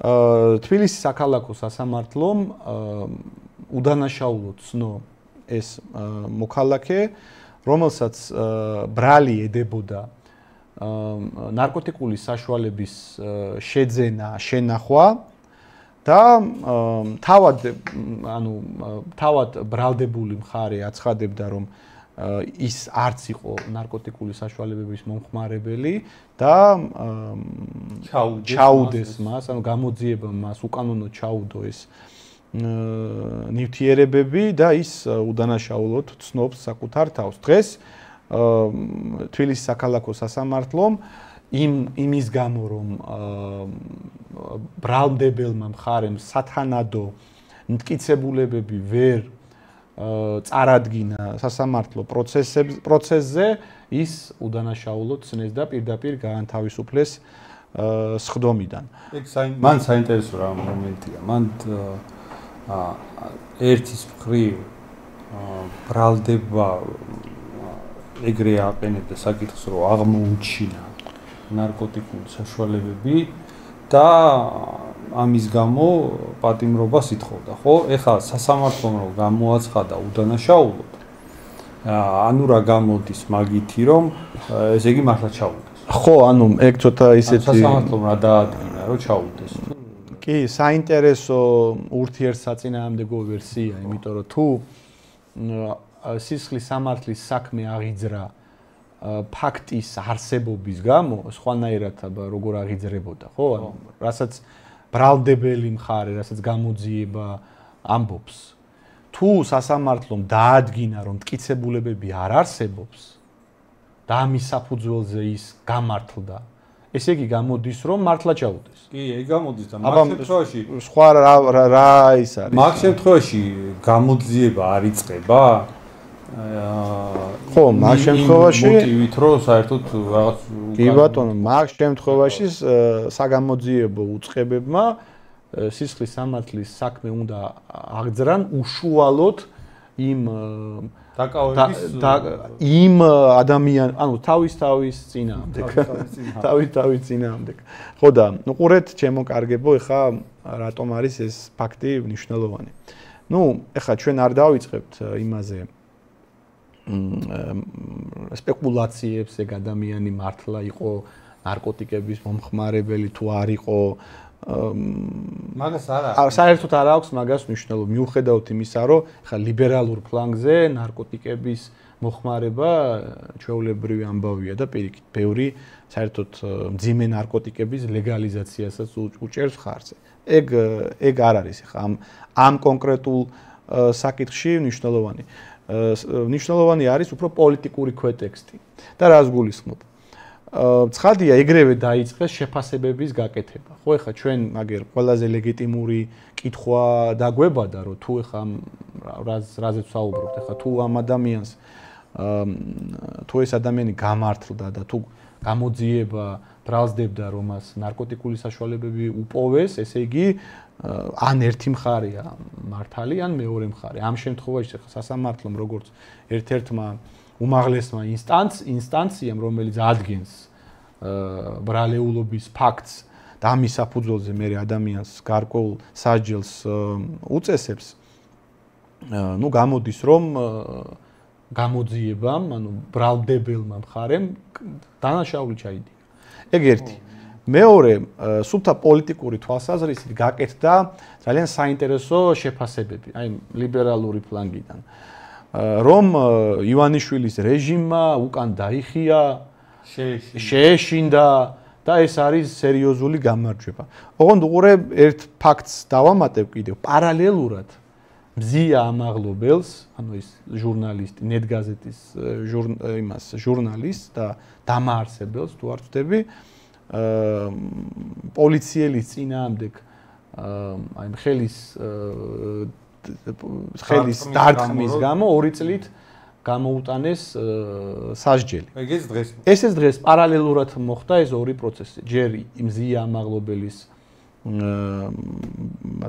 თბილისის საქალაქო სასამართლომ უდანაშაულოდ ცნო ეს მოქალაქე, რომელსაც ბრალი ედებოდა ნარკოტიკული საშუალების შეძენა, შენახვა და თავად ბრალდებული მხარე აცხადებდა, რომ ის არც იყო ნარკოტიკული საშუალებების მომხმარებელი და ჩაუდეს მას, გამოძიება მას, უკანონოდ ჩაუდო ეს ნივთიერებები და ის უდანაშაულოდ ცნობს საკუთარ თავს. დღეს თბილისის საქალაქო სასამართლომ იმის გამო, რომ ბრალმდებელმა მხარემ სათანადო მტკიცებულებები ვერ წარადგინა სასამართლო პროცესზე, ის უდანაშაულოდ ცნეს და პირდაპირ გაანთავისუფლეს სხდომიდან. მან საინტერესო რა მომენტია. მან ერთის მხრივ ბრალდება ეგრე აყენებდა საკითხს, რომ აღმოუჩინა ნარკოტიკული საშუალებები და ამის გამო პატიმრობას ითხოვდა, ხო? ეხლა სასამართლომ რომ გამოაცხადა უდანაშაულოდ, ანუ რა გამოდის მაგითი, რომ ესე იგი მართლა ჩაუდეს. ხო, ანუ ეგ ცოტა ისეთი სასამართლომ რა დაადგინა, რომ ჩაუდეს. კი, საინტერესო ურთიერთსაწინააღმდეგო ვერსია, იმიტომ რომ თუ სისხლის სამართლის საქმე აღიძრა ფაქტის არსებობის გამო, სხვანაირად როგორ აღიძრებოდა, ხო? ანუ რასაც ბრალდებელი მხარე, რასაც გამოძიება ამბობს, თუ სასამართლომ დაადგინა, რომ მტკიცებულებები არ არსებობს და ამის საფუძველზე ის გამართლდა, ესე იგი გამოდის, რომ მართლა ჩაუდეს. კი, ეგ გამოდის და მაგ შემთხვევაში სხვა რა ის არის? მაგ შემთხვევაში გამოძიება არ იწყება? ხო, მაგ შემთხვევაში მოტივით რომ საერთოდ რაღაც კი ბატონო, მაგ შემთხვევაში საგამოძიებო უწყებებმა სისხლის სამართლის საქმე უნდა აღძრან უშუალოდ იმ ადამიან, ანუ თავის წინააღმდეგ. ხო და უყურეთ, ჩემო კარგებო, ეხა რატომ არის ეს ფაქტი მნიშვნელოვანი. ეხა ჩვენ არ დავიწყებთ იმაზე სპეკულაციებს, ეგ ადამიანი მართლა იყო ნარკოტიკების მომხმარებელი თუ არ იყო. მაგას არ აქვს. საერთოდ არ აქვს მაგას მნიშვნელობა. მიუხედავად იმისა, რომ ხა ლიბერალურ ფლანგზე ნარკოტიკების მოხმარება ჩვეულებრივი ამბავია და პირიქით ბევრი საერთოდ მძიმე ნარკოტიკების ლეგალიზაციასაც უჭერს ხარჯზე. ეგ არ არის ხა ამ კონკრეტულ საკითხში მნიშვნელოვანი. მნიშვნელოვანი არის უფრო პოლიტიკური ქვეტექსტი და რას გულისხმობ. ცხადია, ეგრევე დაიწყეს შეფასებების გაკეთება. ხო, ეხლა ჩვენ მაგერ ყველაზე ლეგიტიმური კითხვა დაგვებადა, რომ თუ ეხლა რაზეც საუბრობთ, ეხლა თუ ამ ადამიანს თუ ეს ადამიანი გამართლდა და თუ გამოძიება ბრალსდებდა, რომ მას ნარკოტიკული საშუალებები უპოვეს, ესე იგი ან ერთი მხარეა მართალი, ან მეორე მხარე. ამ შემთხვევაში ეხლა სასამართლომ როგორც ერთ-ერთმა უმაღლესმა ინსტანციამ, რომელიც ადგენს ბრალეულობის ფაქტს და ამის საფუძველზე მე ადამიანს გარკვეულ სასჯელს უწესებს, გამოდის, რომ გამოძიებამ, ანუ ბრალდებელმა მხარემ დანაშაული ჩაიდინა. ეგ ერთი. მეორე, სულთა პოლიტიკური თვალსაზრისით გაკეთდა ძალიან საინტერესო შეფასებები, აი ლიბერალური ფლანგიდან. რომ ივანიშვილის რეჟიმმა უკან დაიხია, შეეშინდა და ეს არის სერიოზული გამარჯვება. ოღონდ უყურე ერთ ფაქტს დავამატებ კიდევ, პარალელურად მზია ამაღლობელს, ანუ ის ჟურნალისტი, ნეტგაზეთის ჟურნალისტს და დამაარსებელს თუ არ ვწდები, პოლიციელის წინააღმდეგ აი ხელის დარტყმის გამო 2 წლით გამოუტანეს სასჯელი. ეს დღეს პარალელურად მოხდა ეს ორი პროცესი. ჯერ მზია ამაღლობელის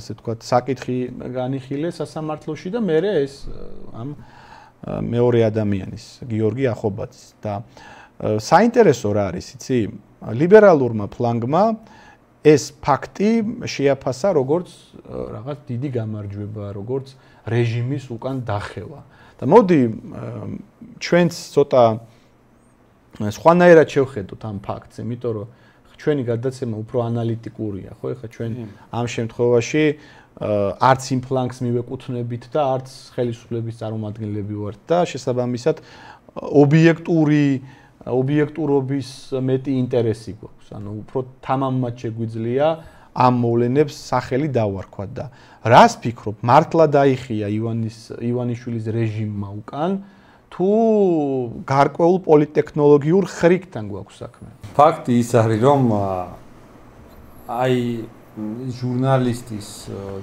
ასე ვთქვათ, საკითხი განიხილეს სასამართლოში და მერე ეს ამ მეორე ადამიანის, გიორგი ახობაძის და საინტერესო რა არის, იცი? ლიბერალურმა ფლანგმა ეს ფაქტი შეაფასა როგორც რაღაც დიდი გამარჯვება, როგორც რეჟიმის უკან დახევა. და მოდი ჩვენც ცოტა სხვანაირად შევხედოთ ამ ფაქტს, იმიტომ რომ ჩვენი გადაცემა უფრო ანალიტიკურია, ხო? ეხლა ჩვენ ამ შემთხვევაში არც იმ ფლანგს მივეკუთვნებით და არც ხელისუფლების წარმომადგენლები ვართ და შესაბამისად ობიექტურობის მეტი ინტერესი გვაქვს. ანუ უფრო თამამად შეგვიძლია ამ მოვლენებს სახელი დავარქვათ და რას ფიქრობ, მართლა დაიხია ივანიშვილის რეჟიმმა უკან თუ გარკვეულ პოლიტექნოლოგიურ ხრიკთან გვაქვს საქმე? ფაქტი ის არის, რომ აი ჟურნალისტის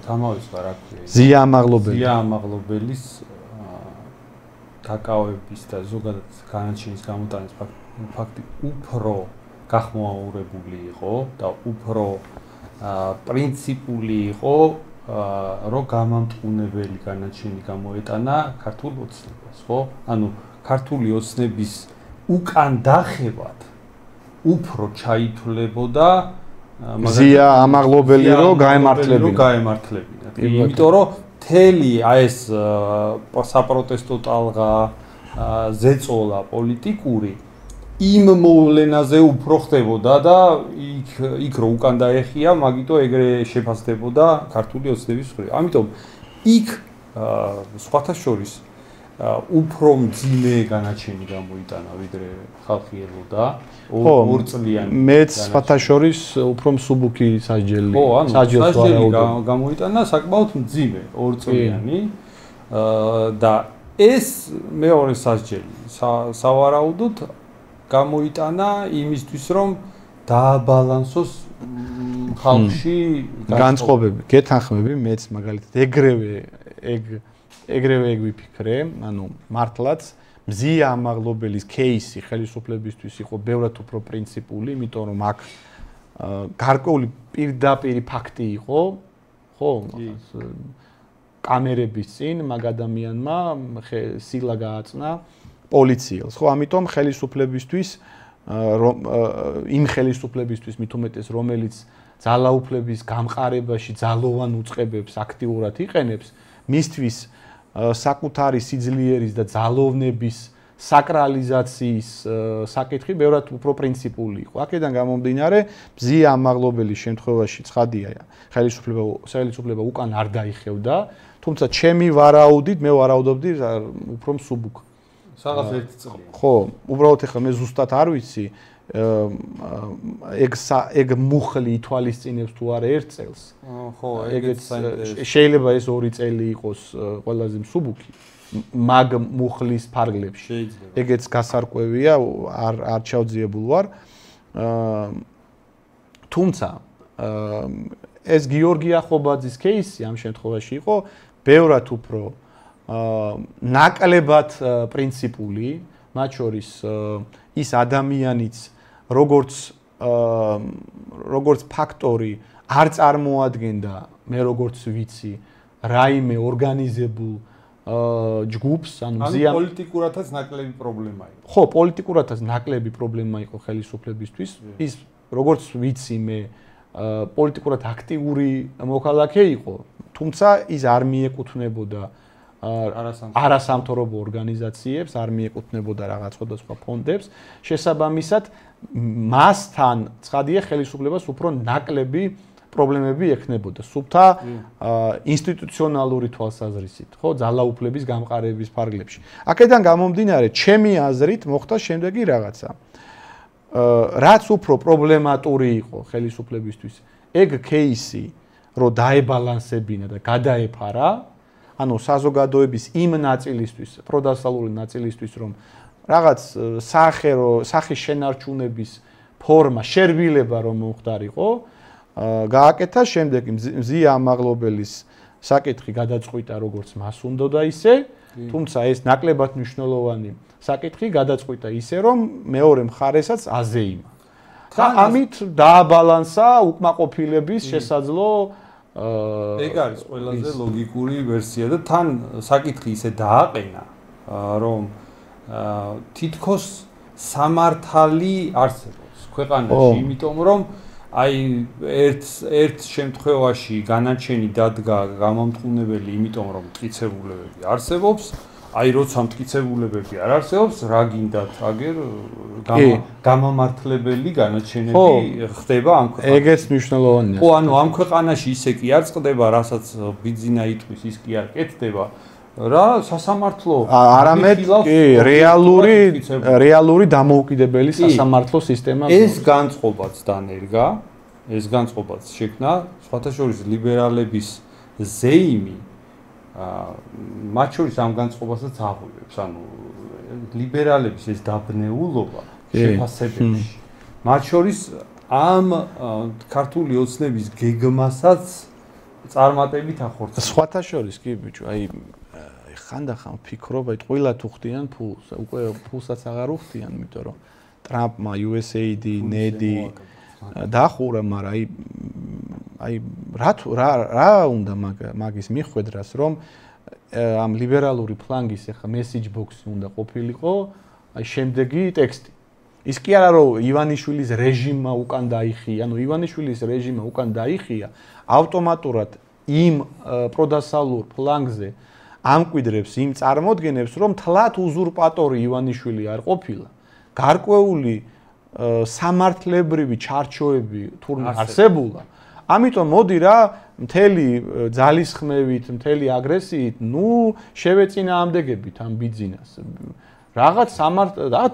თამავისვა რა ქვია, ზია ამაღლობელის დაკავების და ზოგადად განაჩენის გამოტანის ფაქტი უფრო გახმოვანებული იყო და უფრო პრინციპული იყო, რომ გამამტყუნებელი განაჩენი გამოეტანა ქართულ ოცნებას, ხო? ანუ ქართული ოცნების უკან დახევად უფრო ჩაითვლებოდა ზია ამაღლობელი რომ გაემართლებინათ. იმიტომ რომ მთელი ეს საპროტესტო ტალღა, ზეწოლა პოლიტიკური იმ მოვლენაზე უფრო ხდებოდა და იქ რო უკან დაეხია, მაგიტო ეგრე შეფასდებოდა ქართული ოცნების მხრივ. ამიტომ იქ სხვათა შორის უფრო მძიმე განაჩენი გამოიტანა, ვიდრე ხალხი ელოდა 2 წლიანი. მეც სხვათა შორის უფრო მსუბუქი სასჯელი. სასჯელი გამოიტანა საკმაოდ მძიმე 2 წლიანი და ეს მეორე სასჯელი სავარაუდოდ გამოიტანა იმისთვის, რომ დააბალანსოს ხალხში განწყობები. გეთანხმები, მეც მაგალითად ეგრევე ვიფიქრე, ანუ მართლაც მზია ამაღლობელის кейსი ხელისუფლებისთვის იყო ბევრად უფრო პრინციპული, იმიტომ რომ აქ გარკვეული პირდაპირი ფაქტი იყო, ხო? კამერების წინ მაგ ადამიანმა სილა გააწნა პოლიციელს, ხო? ამიტომ ხელისუფლებისთვის იმ ხელისუფლებისთვის მით უმეტეს, რომელიც ძალაუფლების გამყარებაში ძალოვან უწყებებს აქტიურად იყენებს, მისთვის საკუთარი სიძლიერის და ძალოვნების საკრალიზაციის საკითხი ბევრად უფრო პრინციპული იყო. აქედან გამომდინარე, მზია ამაღლობელის შემთხვევაში ცხადია, ხელისუფლება უკან არ დაიხევდა, თუმცა ჩემი ვარაუდით, მე ვარაუდობდი უფრო მსუბუქ. სადღაც 1 წელი. ხო, უბრალოდ ეხლა მე ზუსტად არ ვიცი, ეგ მუხლი ითვალისწინებს თუ არა 1 წელს. ხო, ეგეც შეიძლება ეს 2 წელი იყოს ყველაზე მსუბუქი. მაგ მუხლის ფარგლებში. ეგეც გასარკვევია, არ ჩავძიებულ ვარ. თუმცა ეს გიორგი ახობაძის кейსი ამ შემთხვევაში იყო ბევრად უფრო ნაკლებად პრინციპული, მათ შორის ის ადამიანიც როგორც ფაქტორი არ წარმოადგენდა, მე როგორც ვიცი, რაიმე ორგანიზებულ ჯგუფს, ანუ პოლიტიკურათაც ნაკლები პრობლემა იყო. ხო, პოლიტიკურათაც ნაკლები პრობლემა იყო ხელისუფლებისთვის. ის როგორც ვიცი მე, პოლიტიკურად აქტიური მოქალაქე იყო, თუმცა ის არ მიეკუთვნებოდა არასამთავრობო ორგანიზაციებს, არ მიეკუთვნებოდა რაღაც სხვადასხვა ფონდებს. შესაბამისად, მასთან ცხადია ხელისუფლებას უფრო ნაკლები პრობლემები ექნებოდა სუფთა ინსტიტუციონალური თვალსაზრისით, ხო, ძალაუფლების გამყარების ფარგლებში. აქედან გამომდინარე, ჩემი აზრით მოხდა შემდეგი რაღაცა. რაც უფრო პრობლემატური იყო ხელისუფლებისთვის, ეგ кейსი, რომ დაებალანსებინა და გადაეფარა, ანუ საზოგადოების იმ ნაწილისთვის, პროდასალური ნაწილისთვის, რომ რაღაც სახის შენარჩუნების ფორმა, შერბილება რომ მომხდარიყო, გააკეთა შემდეგ მზია ამაღლობელის საკითხი გადაწყვიტა როგორც მას უნდოდა ისე, თუმცა ეს ნაკლებად მნიშვნელოვანი საკითხი გადაწყვიტა ისე, რომ მეორე მხარესაც აზეიმა. და ამით დააბალანსა უკმაყოფილების შესაძლო ეგ არის ყველაზე ლოგიკური ვერსია და თან საკითხი ისე დააყენა, რომ თითქოს სამართალი არსებობს ქვეყანაში, იმიტომ რომ აი ერთ შემთხვევაში განაჩენი დადგა გამამტყუნებელი, იმიტომ რომ მტკიცებულებები არსებობს, აი როცა მტკიცებულებები არ არსებობს, რა გინდათ აგერ გამამართლებელი განაჩენები ხდება ამ ქვეყანაში. ეგეც მნიშვნელოვანია. ხო, ანუ ამ ქვეყანაში ისე კი არ წყდება, რასაც ბიძინა იტყვის, ის კი არ კეთდება. რა სასამართლო არამედ კი რეალური დამოუკიდებელი სასამართლო სისტემა ეს განწყობაც დანერგა ეს განწყობაც შექმნა სხვათა შორის ლიბერალების ზეიმი მათ შორის ამ განწყობასაც აღუევს ანუ ლიბერალების ეს დაბნეულობა შეფასებებში მათ შორის ამ ქართული ოცნების გეგმასაც წარმატებით ახორციელებს სხვათა შორის კი ბიჭო აი ხანდახან ვფიქრობ, აი ყველა თუ ხდიან ფულს, უკვე ფულსაც აღარ უხდიან, იმიტომ რომ ტრამპმა USAID, NED დახურა, მაგრამ აი რა უნდა მაგის მიხვედრას, რომ ამ ლიბერალური ფლანგის ახლა message box-ი უნდა ყოფილიყო, აი შემდეგი ტექსტი. ის კი არა რომ ივანიშვილის რეჟიმმა უკან დაიხია, ანუ ივანიშვილის რეჟიმმა უკან დაიხია, ავტომატურად იმ პროდასალურ ფლანგზე ამკვიდრებს იმ წარმოდგენებს, რომ თლათ უზურპატორი ივანიშვილი არ ყოფილა. გარკვეული სამართლებრივი ჩარჩოები თურმე არსებულა. ამიტომ მოდი რა მთელი ძალისხმევით, მთელი აგრესიით, შევეწინააღმდეგებით ამ ბიძინას. რაღაც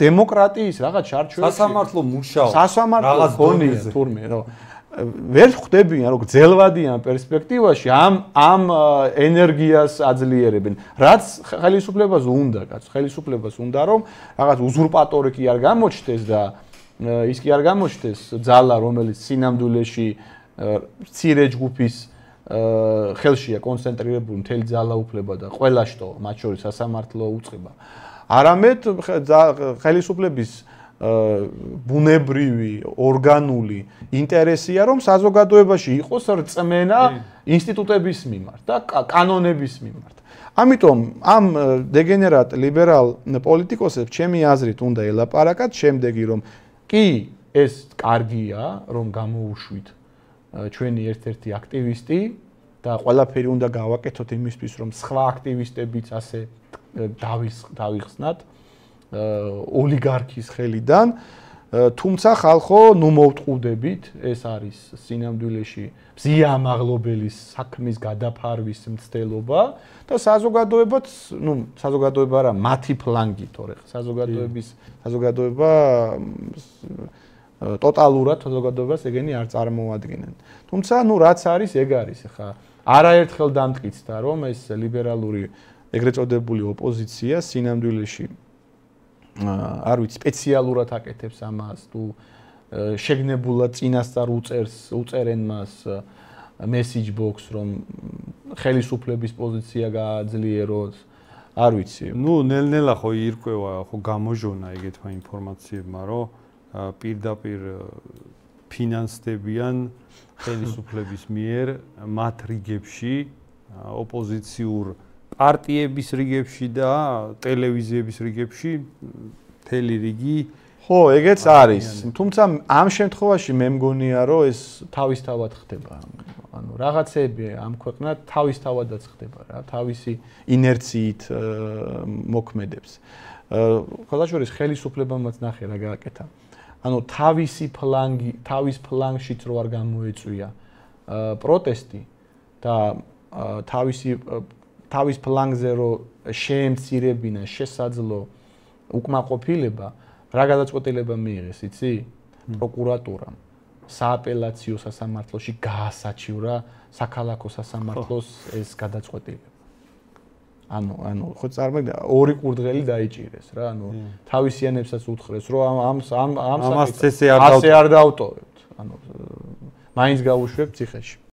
დემოკრატიის რაღაც ჩარჩოები. სასამართლო მუშაობს. სასამართლო გონია თურმე რა. ვერ ხვდებიან რომ გძელვადიან პერსპექტივაში ამ ენერგიას აძლიერებენ რაც ხელისუფლებას უნდა ხელისუფლებას უნდა რომ რაღაც უზურპატორი კი არ გამოჩნდეს და ის კი არ გამოჩნდეს ძალა რომელიც სინამდვილეში მცირე ჯგუფის ხელშია კონცენტრირებული მთელი ძალაუფლება და ყველა შტო მათ შორის სასამართლო უწყება არამედ ხელისუფლების ბუნებრივი, ორგანული ინტერესია, რომ საზოგადოებაში იყოს რწმენა ინსტიტუტების მიმართ და კანონების მიმართ. ამიტომ ამ დეგენერატ ლიბერალ პოლიტიკოსებს ჩემი აზრით უნდა ელაპარაკათ შემდეგი, რომ კი ეს კარგია, რომ გამოუშვით ჩვენი ერთ-ერთი აქტივისტი და ყველაფერი უნდა გავაკეთოთ იმისთვის, რომ სხვა აქტივისტებიც ასე დავიხსნათ. ოლიგარქის ხელიდან, თუმცა ხალხო, მოვტყუდებით, ეს არის სინამდვილეში მზიამაღლობელის საქმის გადაფარვის მცდელობა და საზოგადოებაც, საზოგადოება რა, მათი ფლანგი, თორე საზოგადოება ტოტალურად საზოგადოებას ეგენი არ წარმოადგენენ. თუმცა, რაც არის, ეგ არის, ხა არაერთხელ დამტკიცდა, რომ ეს ლიბერალური ეგრეთ წოდებული ოპოზიცია სინამდვილეში არ ვიცი სპეციალურად აკეთებს ამას თუ შეგნებულად წინასწარ უწერენ მას message box რომ ხელისუფლების პოზიცია გააძლიეროს არ ვიცი ნელ-ნელა ხო ირკვევა ხო გამოჟონა ეგეთმა ინფორმაციებმა რომ პირდაპირ ფინანსდებიან ხელისუფლების მიერ მათ რიგებში ოპოზიციურ პარტიების რიგებში და ტელევიზიების რიგებში მთელი რიგი ხო ეგეც არის თუმცა ამ შემთხვევაში მე მგონია რომ ეს თავისთავად ხდება ანუ რაღაცები ამ ქვეყნად თავისთავადაც ხდება რა თავისი ინერციით მოქმედებს ყველა შორის ხელისუფლებამაც ნახე რა გააკეთა ანუ თავის ფლანგშიც რო არ გამოეწვია პროტესტი და თავის ფლანგზე რო შეემცირებინა შესაძლო უკმაყოფილება რა გადაწყვეტილება მიიღეს იცი პროკურატურამ სააპელაციო სასამართლოში გაასაჩივრა საქალაქო სასამართლოს ეს გადაწყვეტილება ანუ ხო წარმოგიდგენთ ორი კურდღელი დაიჭირეს რა ანუ თავისიანებსაც უთხრეს რომ ამას წესე არ დავტოვებთ ანუ მაინც გავუშვებთ ციხეში